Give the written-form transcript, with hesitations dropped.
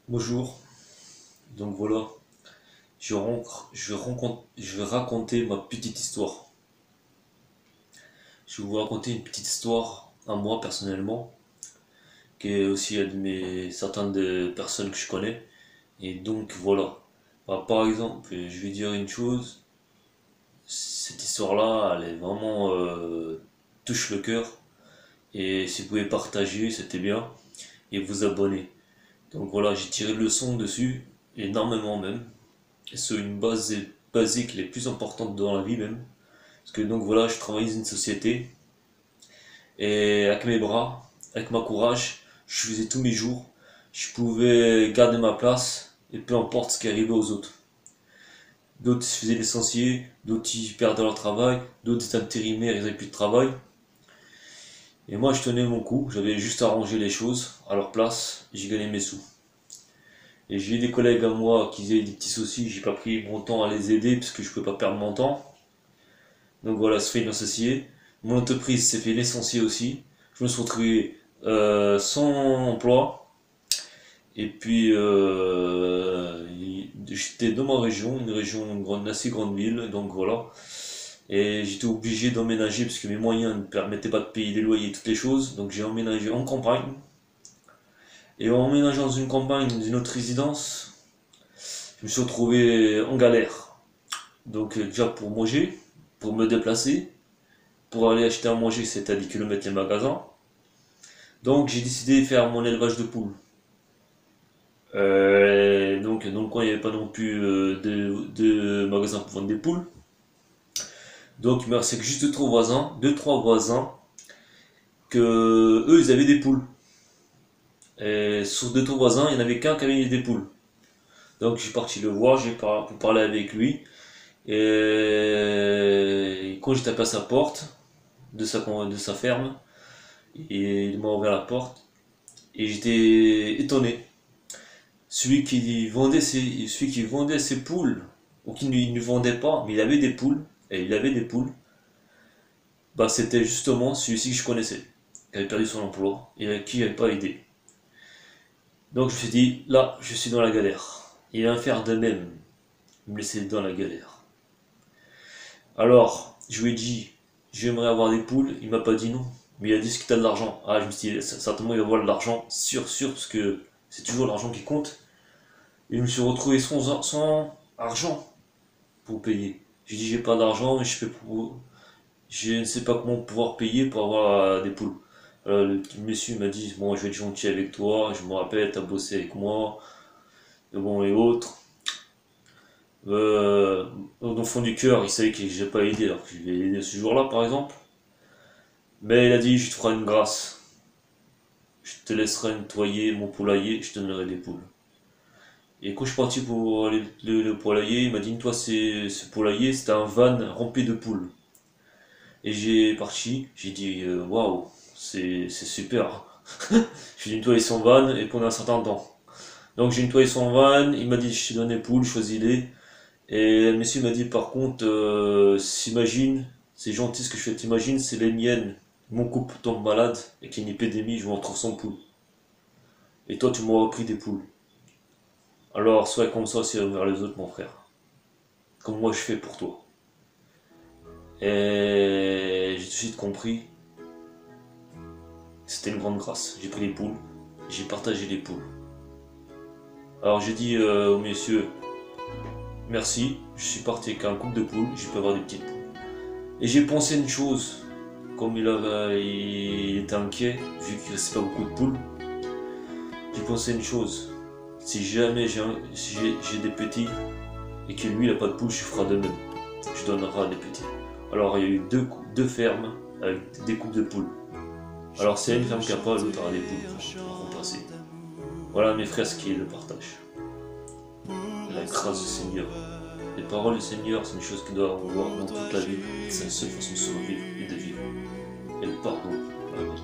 Bonjour, donc voilà, je vais raconter ma petite histoire. Je vais vous raconter une petite histoire à moi personnellement, qui est aussi à certaines des personnes que je connais. Et donc voilà. Par exemple, je vais dire une chose, cette histoire-là, elle est vraiment touche le cœur. Et si vous pouvez partager, c'était bien. Et vous abonner. Donc voilà, j'ai tiré le son dessus, énormément même. Sur une base basique les plus importantes dans la vie même. Parce que donc voilà, je travaille dans une société et avec mes bras, avec ma courage, je faisais tous mes jours. Je pouvais garder ma place et peu importe ce qui arrivait aux autres. D'autres se faisaient licencier, d'autres ils perdaient leur travail, d'autres étaient intérimaires, ils n'avaient plus de travail. Et moi je tenais mon coup, j'avais juste arrangé les choses à leur place, j'ai gagné mes sous. Et j'ai eu des collègues à moi qui avaient des petits soucis, j'ai pas pris mon temps à les aider parce que je pouvais pas perdre mon temps. Donc voilà, se fait une associé. Mon entreprise s'est fait licencier aussi. Je me suis retrouvé sans emploi. Et puis j'étais dans ma région, une région, une grande, assez grande ville. Donc voilà. Et j'étais obligé d'emménager parce que mes moyens ne permettaient pas de payer les loyers et toutes les choses. Donc j'ai emménagé en campagne. Et en emménageant dans une campagne, dans une autre résidence, je me suis retrouvé en galère. Donc déjà pour manger, pour me déplacer, pour aller acheter à manger, c'est à 10 km les magasins. Donc j'ai décidé de faire mon élevage de poules. Donc dans le coin, il n'y avait pas non plus de magasins pour vendre des poules. Donc il me restait que juste deux, trois voisins, que eux, ils avaient des poules. Et sur deux, trois voisins, il n'y en avait qu'un qui avait des poules. Donc je suis parti le voir, j'ai parlé avec lui. Et quand j'ai tapé à sa porte de sa ferme, et il m'a ouvert la porte. Et j'étais étonné. Celui qui vendait ses poules, ou qui ne vendait pas, mais il avait des poules, et il avait des poules, bah c'était justement celui-ci que je connaissais, qui avait perdu son emploi, et qui n'avait pas aidé. Donc je me suis dit, là, je suis dans la galère. Il va faire de même, me laisser dans la galère. Alors, je lui ai dit, j'aimerais avoir des poules, il m'a pas dit non, mais il a dit ce que t'as de l'argent. Ah, je me suis dit, certainement il va avoir de l'argent, sûr, parce que c'est toujours l'argent qui compte. Et je me suis retrouvé sans argent pour payer. J'ai dit j'ai pas d'argent, mais je ne sais pas comment pouvoir payer pour avoir des poules. Le petit monsieur m'a dit bon je vais être gentil avec toi, je me rappelle, t'as bossé avec moi, et bon et autres. Au fond du cœur, il savait que j'ai pas aidé, alors que je l'ai aidé ce jour-là par exemple. Mais il a dit je te ferai une grâce. Je te laisserai nettoyer mon poulailler, je te donnerai des poules. Et quand je suis parti pour le poulailler, il m'a dit toi ce poulailler c'était un van rempli de poules. Et j'ai dit waouh, c'est super. J'ai nettoyé son van et pendant un certain temps. Donc j'ai nettoyé son van, il m'a dit je te donne les poules, choisis-les. Et le monsieur m'a dit par contre, s'imagine, c'est gentil ce que je fais, t'imagines, c'est les miennes. Mon couple tombe malade et qu'il y a une épidémie, je me retrouve sans poules. Et toi tu m'auras pris des poules. Alors sois comme ça aussi envers les autres mon frère. Comme moi je fais pour toi. Et j'ai tout de suite compris que c'était une grande grâce. J'ai pris les poules, j'ai partagé les poules. Alors j'ai dit au monsieur, merci, je suis parti avec un couple de poules, j'ai pu avoir des petites poules. Et j'ai pensé une chose, comme il était inquiet, vu qu'il ne restait pas beaucoup de poules, j'ai pensé une chose, si jamais j'ai des petits et que lui il n'a pas de poules, je ferai de même, je donnerai des petits. Alors il y a eu deux fermes avec des couples de poules. Alors c'est une ferme qui n'a pas, l'autre aura des poules pour remplacer. Voilà mes frères, ce qui est le partage. La grâce du Seigneur. Les paroles du Seigneur, c'est une chose que doit avoir dans toute la vie. C'est la seule façon de survivre et de vivre. Et le pardon. Amen.